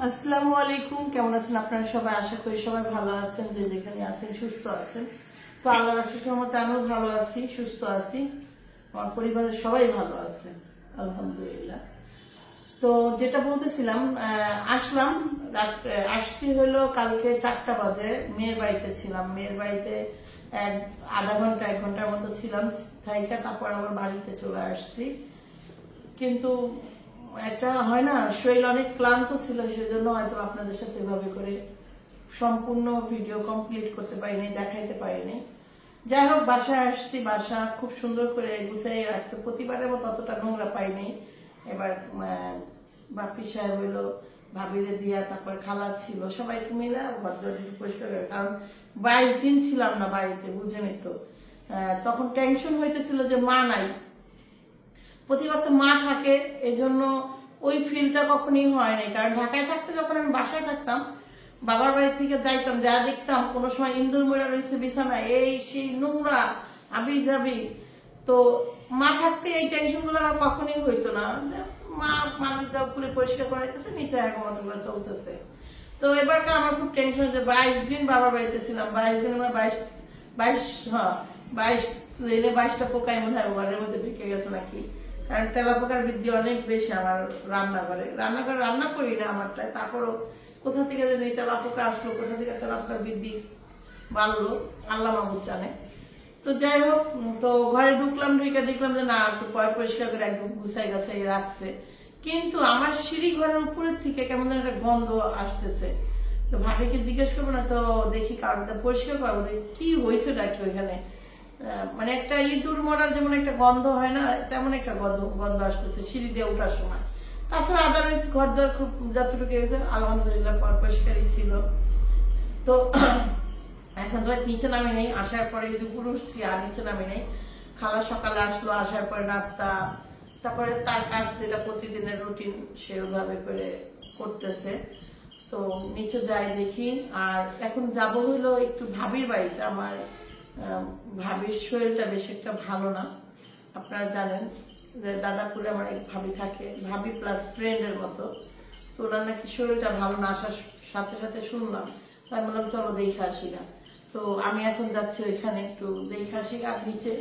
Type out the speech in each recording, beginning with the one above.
আসসালামু আলাইকুম, কেমন আছেন আপনারা সবাই? আশা করি সবাই ভালো আছেন, যে যেখানে আছেন সুস্থ আছেন। তো আল্লাহর আশীর্বাদে রহমতে আমিও ভালো আছি, সুস্থ আছি। আমার পরিবারের সবাই ভালো আছে, আলহামদুলিল্লাহ। তো যেটা বলতেছিলাম, আসলাম আসছি হলো কালকে 4টা বাজে। মেয়ের বাড়িতে ছিলাম, মেয়ের বাড়িতে আধা ঘন্টা 1 ঘন্টার মতো ছিলাম থাইকা, তারপর আবার বাড়িতে চলে আসছি। কিন্তু একটা হয় না, শরীর অনেক ক্লান্ত ছিল, সেজন্য হয়তো আপনাদের সাথে এভাবে করে সম্পূর্ণ ভিডিও কমপ্লিট করতে পারিনি, দেখাইতে পারিনি। যাই হোক, বাসায় আসছি, বাসা খুব সুন্দর করে গুছিয়ে রাখছে, প্রতিবারের মতো অতটা নোংরা পাইনি এবার। বাপি সাহেব হইলো, ভাবিরে দিয়া, তারপর খালা ছিল, সবাইকে মিলে ভদ্রটি পরিষ্কার করে। কারণ 22 দিন ছিলাম না বাড়িতে, বুঝেনি তো। তখন টেনশন হইতেছিল যে মা নাই, প্রতিবার তো মা থাকে, এই জন্য ওই ফিলটা কখনই হয়নি। কারণ ঢাকায় থাকতে যখন আমি বাসায় থাকতাম, বাবার বাড়ি থেকে যাইতাম, যা দেখতাম কোনো সময় ইন্দুর মরা রয়েছে বিছানা, এই সেই নোংরা আবি যাবি। তো মা থাকতে এই টেনশন গুলো আমার কখনই হইতো না। মা মানুষ যা উপরে পরিষ্কার করাইতেছে, নিচে একমাত্র করে চলতেছে। তো এবারকার আমার খুব টেনশন হচ্ছে, 22 দিন বাবার বাড়িতে ছিলাম, 22 দিন আমার 22 দিনে 22টা পোকায় মনে হয় ঘরের মধ্যে ঢুকে গেছে নাকি। কারণ তেলা পোকার বৃদ্ধি অনেক বেশি আমার রান্নাঘরে রান্না করি না আমারটায়, তারপরও কোথা থেকে যেন তেলা পোকা আসলো, কোথা থেকে তেলা পোকার বৃদ্ধি বাড়লো, আল্লাহ মাহবুব জানে। তো যাই হোক, তো ঘরে ঢুকলাম, ঢুকে দেখলাম যে না, একটু পরিষ্কার করে একদম গুছাই গাছাই রাখছে। কিন্তু আমার সিঁড়ি ঘরের উপরের থেকে কেমন যেন একটা গন্ধ আসতেছে। তো ভাবিকে জিজ্ঞেস করবো না, তো দেখি কারণ পরিষ্কার করবো, কি হয়েছে নাকি ওইখানে। মানে একটা ইঁদুর মরার যেমন একটা গন্ধ হয় না, তেমন একটা গন্ধ আসতেছে সিঁড়ি দিয়ে ওঠার সময়। তাছাড়া আদারওয়াইজ ঘর দর খুব যতটুকু আলহামদুলিল্লাহ পরিষ্কারই ছিল। তো এখন তো নিচে নামি নেই, আসার পরে দুপুর উঠছি আর নিচে নামি নেই। খালা সকালে আসলো, আসার পরে নাস্তা, তারপরে তার কাজ যেটা প্রতিদিনের রুটিন সেভাবে করে করতেছে। তো নিচে যাই দেখি। আর এখন যাব হলো একটু ভাবির বাড়িতে। আমার ভাবির শরীরটা বেশ একটা ভালো না, আপনারা জানেন যে দাদাপুরে আমার এক ভাবি থাকে, ভাবি প্লাস ফ্রেন্ডের মতো। তো ওনার নাকি শরীরটা ভালো না, আসার সাথে সাথে শুনলাম। তাই বললাম চলো দেখে আসি না। তো আমি এখন যাচ্ছি ওইখানে একটু দেখে আসি। আর নিচে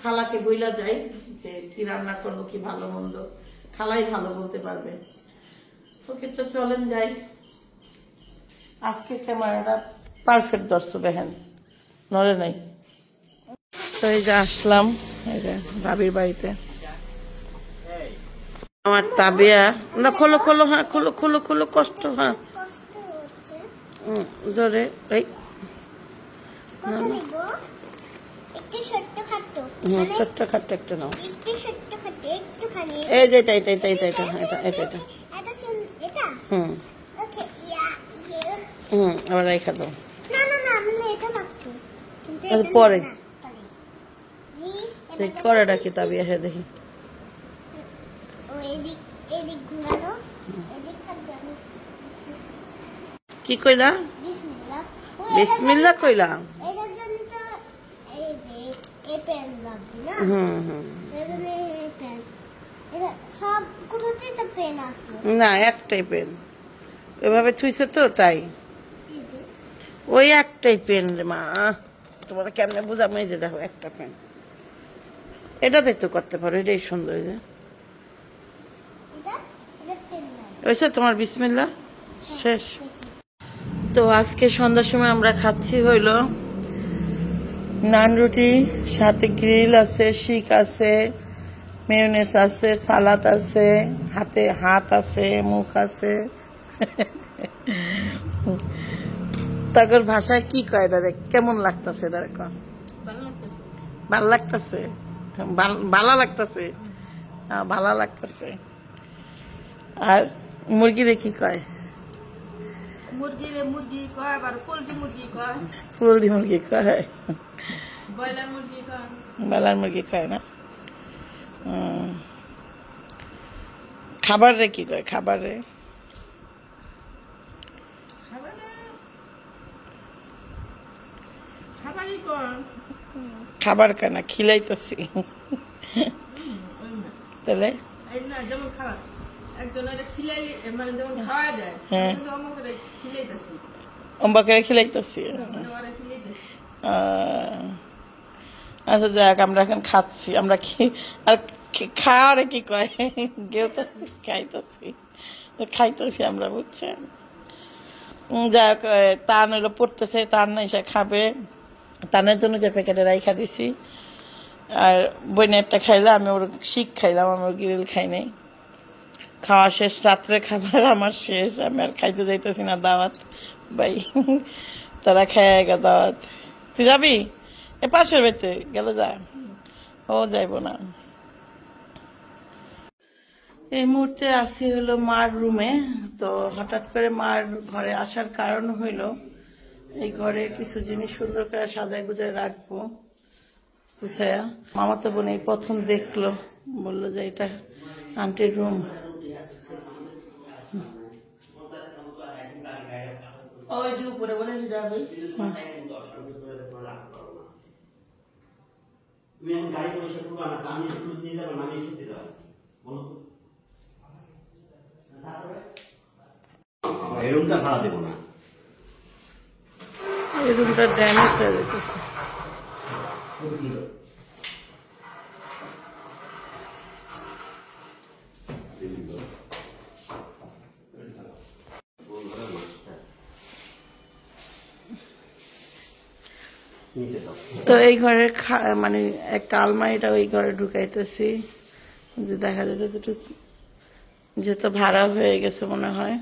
খালাকে বইলা যাই যে কি রান্না করবো, কি ভালো মন্দ, খালাই ভালো বলতে পারবে। ওকে, তো চলেন যাই। আজকে ক্যামেরাটা পারফেক্ট ধরছো, দেখেন নড়ে নাই। তো এই যে আসলাম এই যে ভাবির বাড়িতে। আমার তাবিয়া না, খোলো খোলো, হ্যাঁ খোলো খোলো খোলো, কষ্ট, হ্যাঁ ধরে এই ছোট্ট খাট্ট একটা নাও। এই যে এটা এটা এটা এটা এটা এটা এটা এটা আবার রেখা দাও পরে। করেটা কি তাবিয়া, হ্যাঁ দেখি কি কইলা? বিসমিল্লাহ কইলা? না, একটাই পেন, এভাবে থুইছে তো তাই, ওই একটাই পেন রে মা। তোমার কেমনে বুঝাবো? এই যে দেখো একটা পেন, এটা দেখতে করতে পারো, এটাই সুন্দর। ওইসব তোমার বিসমিল্লাহ শেষ। তো আজকে সন্ধ্যার সময় আমরা খাচ্ছি হইল নান রুটি, সাথে গ্রিল আছে, শিক আছে, মেয়োনেজ আছে, সালাদ আছে, হাতে হাত আছে, মুখ আছে। তাদের ভাষায় কি কয় দাদা, কেমন লাগতেছে? ভাল লাগতেছে, ভালো লাগতেছে, ভালো লাগতেছে। আর মুরগিরে কি কয়? মুরগি কয়, আবার পোল্ট্রি মুরগি কয়, পোল্ট্রি মুরগি কয়, ব্রয়লার মুরগি কয়, ব্রয়লার মুরগি কয় না। খাবার রে কি কয়? খাবার রে খাবারই কয়, খাবার কেনা খিলাইতেছি তাহলে যেমন খাবার একজনের খিলাই মানে যেমন খাওয়া দেয় হ্যাঁ। কিন্তু আমার করে খিলাইতেছি অম্বাকে খিলাইতেছি মানে ওরা খিলাইতেছি আচ্ছা যাক আমরা এখন খাচ্ছি আমরা আর খাওয়ারে কি কয় কেউ তো খাইতেছি খাইতেছি আমরা বুঝছেন যাক তান হইলো পড়তেছে তার না এসে খাবে তানের জন্য যে প্যাকেটে রাইখা দিছি আর বইনেরটা খাইলে আমি ওর শিখ খাইলাম আমি ওর গিরিল খাই নাই খাওয়া শেষ রাত্রে খাবার আমার শেষ আমি আর খাইতে যাইতেছি না দাওয়াত ভাই তারা খায় গা দাওয়াত তুই যাবি এ পাশের বাড়িতে গেলে যা ও যাইব না এই মুহূর্তে আসি হলো মার রুমে তো হঠাৎ করে মার ঘরে আসার কারণ হইলো এই ঘরে কিছু জিনিস সুন্দর করে সাজায় গুজায় রাখবো গুছায়া মামা তো বোন এই প্রথম দেখলো বললো যে এটা আন্টির রুম ওই যে উপরে বলে যাবে তুমি এখন গাড়ি পরিষ্কার করবো না আমি স্কুল নিয়ে যাবো না আমি ছুটি যাবো বলো এই রুমটা ভাড়া দেবো না এই রুমটা ড্যামেজ হয়ে যেতেছে তো এই ঘরের মানে একটা আলমারিটা ওই ঘরে ঢুকাইতেছি যে দেখা যেতেছে একটু যেহেতু ভাড়া হয়ে গেছে মনে হয়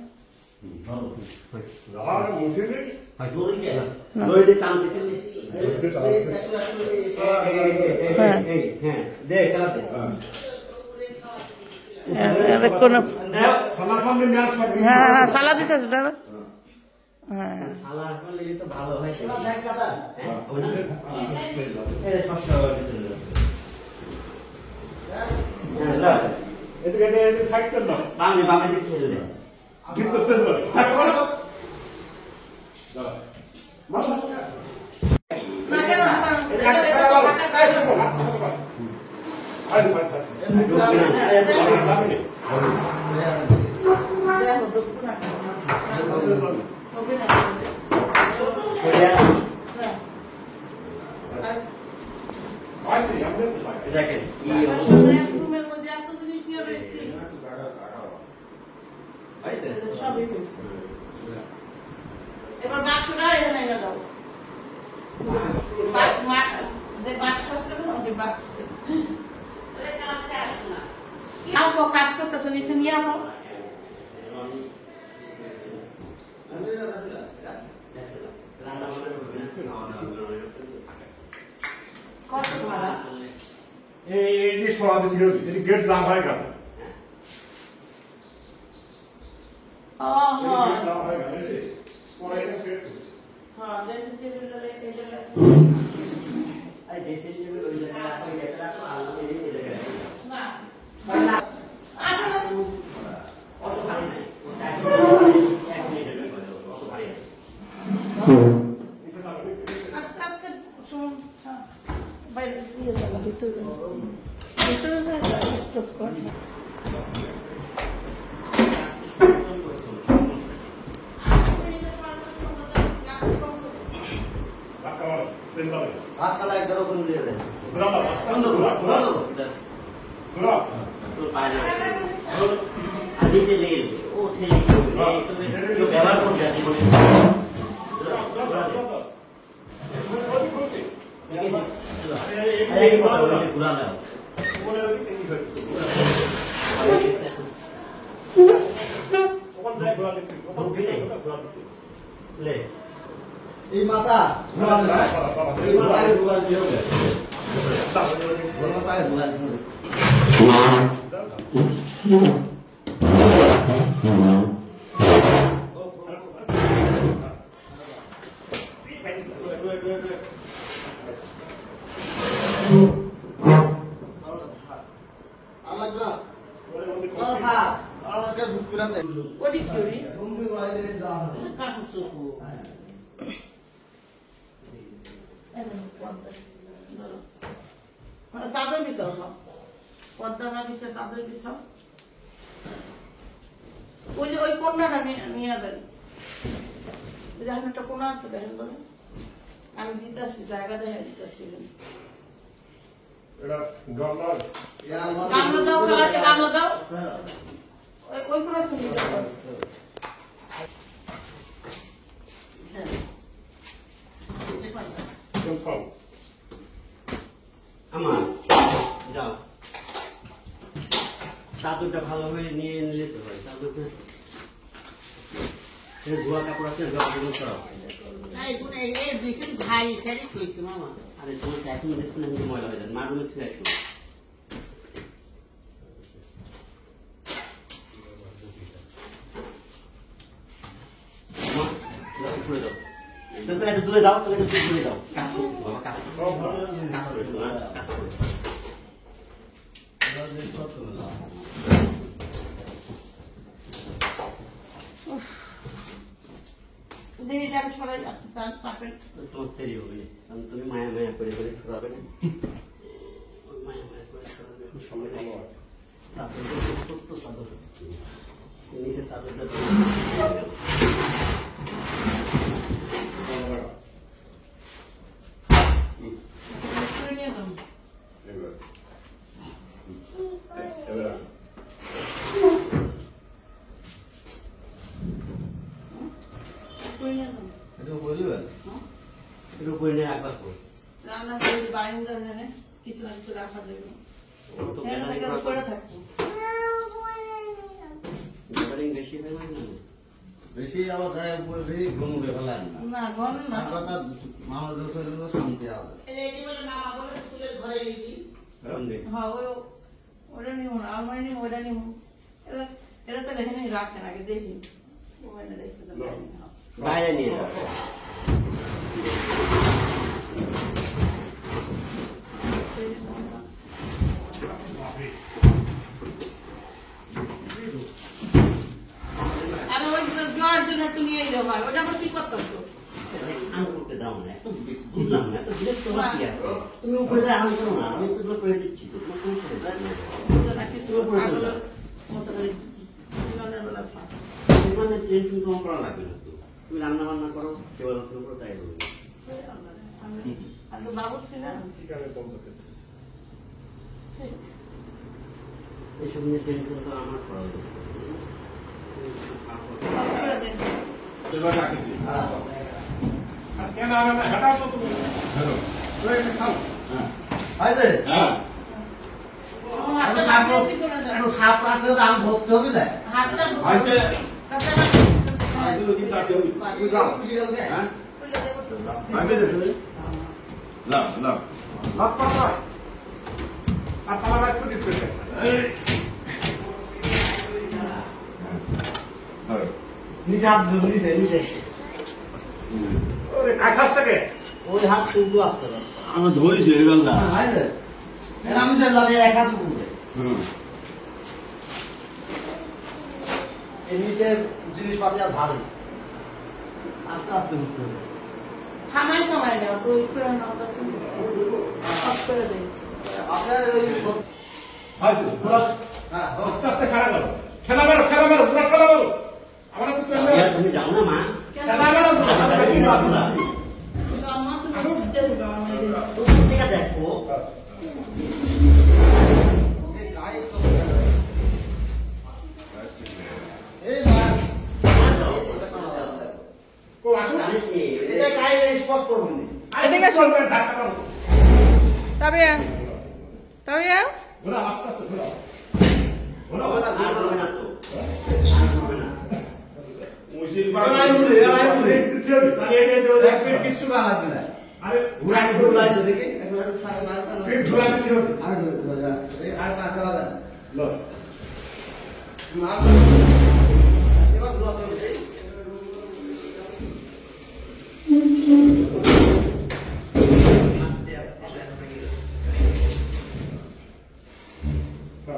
কোনো হ্যাঁ হ্যাঁ সালা দিতেছে দাদা হ্যাঁ ভালো হয় দেখেন রুমের মধ্যে এত জিনিস নিয়ে রয়েছি এবার বাক্সটা এখানে এনে দাও বাক্স আছে না ওই বাক্স কাজ করতেছে নিচে নিয়ে আসো কত ভাড়া এই সরাতে দিল এটি গেট জাম হয়ে গেল জাম হয়ে গেল পরে এটা সেট হ্যাঁ ড্রেসিং টেবিলটা রেখে গেলে এই ড্রেসিং টেবিল ওই জায়গায় রাখো এই জায়গায় রাখো আর এই জায়গায় রাখো না আচ্ছা অত ভারী নাই এক মিনিটের ব্যাপার অত ভারী নাই আস্তে আস্তে শুনুন বাইরে দিয়ে যাবো ভিতরে ভিতরে স্টপ কর हाथ का लाइट करो ले दे ঘোরালো ঘোরা तो पानी आधी से ले ओ ठेले जो व्यवहार हो जाती है ये पुराना ले এই মাথা ঘুরান না এই মাথায় ঘুরান দিও গে মাথায় ঘুরান দিও আলাদা মাথা আলাদা ঘুরান দে ওডি কিউরি তুমি বাইরে যাও কাকুসু চাদর বিছাও পর্দা না বিছে চাদর বিছাও ওই যে ওই কোনটা নিয়ে দেন, যেখানে একটা কোনা আছে দেখেন তো, আমি দিতেছি, জায়গা দেখে দিতেছি। এটা গামলা গামলা দাও, খেলাকে গামলা দাও, ওই কোনা তুমি কম আমার যাও চাদরটা ভালোভাবে নিয়ে নিলে তো হয়। চাদরটা ধোয়া কাপড় আছে, ধোয়া কাপড় করা হয়। আরে তোমার এখন দেখছি না, ময়লা হয়ে যাবে, মারুমে থেকে আসবো। ঘুরে দাও, একটু দূরে যাও, তাহলে একটু ঘুরে দাও। কাজ করছো বাবা, কাজ করেছো না, কাজ করেছো। দিদিটা আমি সরাই যাচ্ছে চান চাপের। তোমার দেরি হবে না, কারণ তুমি মায়া মায়া করে করে সরাবে না। মায়া মায়া করে সরাবে, এখন সময় নেই। চাদরটা ছোট্ট চাদর, নিচে চাদরটা করে নিয়ে যাবো। এবার এবার করে নিয়ে যাবো। এটা বলবে, এটা বই নিয়ে একবার কর। রান্না করে বারান্দা এখানে কিছু না কিছু রাখা যাবে, তো এখানে থেকে করে থাকবো। ব্যাপারিং বেশি হয় না? বেশি আবার গায়ে বেশি ঘুমবে ফেলেন না না ঘন না, কথা আমাদের শরীরে শান্তি আছে রামদে হ্যাঁ ওটা নিব না, আলমারি নিব, ওটা নিব। এটা তো এখানে রাখেন আগে দেখি, ওখানে রেখে দেবো। বাইরে নিয়ে যাও। আরে ওই জ্বরের জন্য তুমি এই ভাই, ওটা আমার কি করতেছো? আম করতে দাও না, এত বুঝলাম না, এত বিরক্ত হচ্ছি আর। তুমি উপরে যা আম করো না, আমি তো তোমার করে দিচ্ছি, তো তোমার সমস্যা মানে টেনশন তোমার করা লাগবে না। তুমি রান্না বান্না করো, সেবা যত্ন করো, তাই হবে। এইসব নিয়ে টেনশন তো আমার করা হবে। এবার রাখছি। আর কেন আমরা হটাও তো তুমি হ্যালো ওই খাও। হ্যাঁ আইলে হ্যাঁ একটু সাপ রাখলে তো আম ধরতে হবে না আজকে দিন তাতে হই তুই যাও হ্যাঁ আমি দেখো না না লাভ পাতা আর পালা রাখতে দিতে হ্যাঁ নিচে হাত ধরো নিচে নিচে ওরে কাঠাস থেকে ওই হাত শুধু আসছে না আমি ধরেছি এবার না আইলে এর আমি যে লাগে এক হাত উপরে হুম এই নিচে জিনিসপাতি আর ভারী আস্তে আস্তে উঠতে হবে থামাই থামাই না, তো ওই করে না, ওটা অফ করে দেয়। আপনার ওই হাসি হ্যাঁ আস্তে আস্তে খেলা করো খেলা মারো পুরো খেলা মারো আমরা তো আর তুমি যাও না মা, কেন? খেলা মারো কিন্তু আমার তো বুঝতে হবে আমার। উপর থেকে দেখো। এই না কো আসো জানিস নি, এটা গায়ে স্পট করব না এদিকে আসো। ধাক্কা মারো তবে ওরা আস্তে আস্তে ঘোরাও আর হবে না তো, আর হবে না। মুশিল এলাই উড়ে, এলাই উড়ে। তাহলে এটা তো এক মিনিট কিছু না লাগবে না আরে ঘুরাই ঘুরাই দেখি একটু একটু সারা ফিট ঝুলা দিতে হবে আর এই আর না করা যায় লো না এবার ঘুরাতে হবে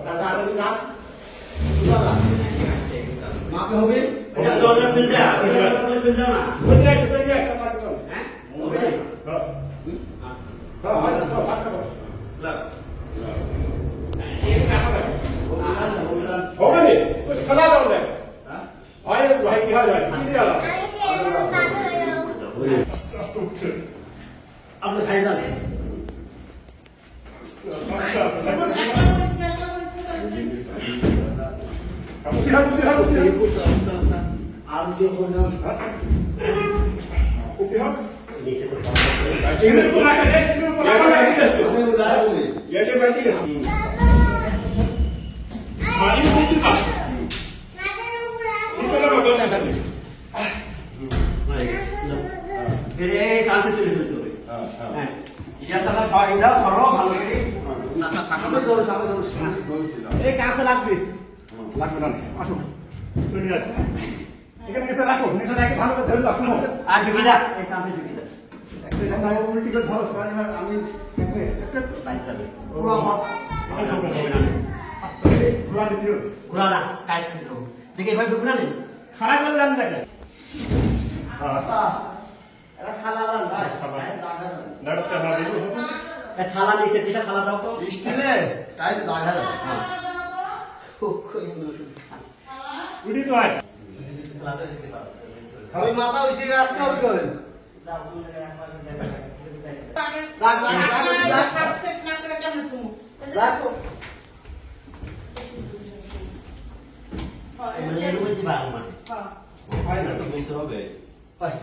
দাদা আপনি না দাদা মাপে হবে এটা জলে ফেল যা, এটা জলে ফেল যা না। ওই যে সবাই করো হ্যাঁ? হবে? হ্যাঁ আচ্ছা। হ্যাঁ হাসি তো ভাত খাবো লাগ। এই কাটা হবে না, হবে না। হবে নি খেলা দাও না হ্যাঁ কি হয় ভাই কি দিয়ে আলাদা ওরে, আস্তে আস্তে উঠছে আপনি খাই যান। আস্তে আস্তে এখন আস্তে একটা বলছি, একটা বলছি, হাবুসি হাবুসি হাবুসি আর যে বললাম, হাবুসি হাবুসি নিচে তো Ini tuh nak ada itu pun apa lagi tu? আমি উদাহরণ বলি Ya dia berarti. Ah ini itu tak. Itu lah betul nak tadi. फिर ये कांसे चले जाते हो Ah हैं ये साला फायदा करो ভালো করে সামনে ধরো সামনে ধরো এই কাছে লাগবে Langsung dan. Masuk. Sudah biasa. এখানে এসে রাখো নিচে রাখে ভালো করে ধরে রাখো আর ঢুকে যা এই কাছে ঢুকে যা একটা না উল্টি করে ধরো সবাই আমি বাইরে যাবে পুরো আমার আস্তে ঘোরা দিতে হবে ঘোরা না টাইট করে দাও দেখে ভাই ঢুকনা নেই খারাপ করলাম দেখে আচ্ছা এটা খালা দান ভাই খালা। দাগা দান নড়তে না দিও এই থালা নিচে দিশা থালা দাও তো স্টিলে টাইট দাগা দান উড়ি তো আছে ওই মাথা উঠে রাখতে হবে করেন দাগ দাগ দাগ দাগ সেট না করে কেমন তুমি রাখো মানে এর মধ্যে ভালো মানে হ্যাঁ হয় না বলতে হবে ভাই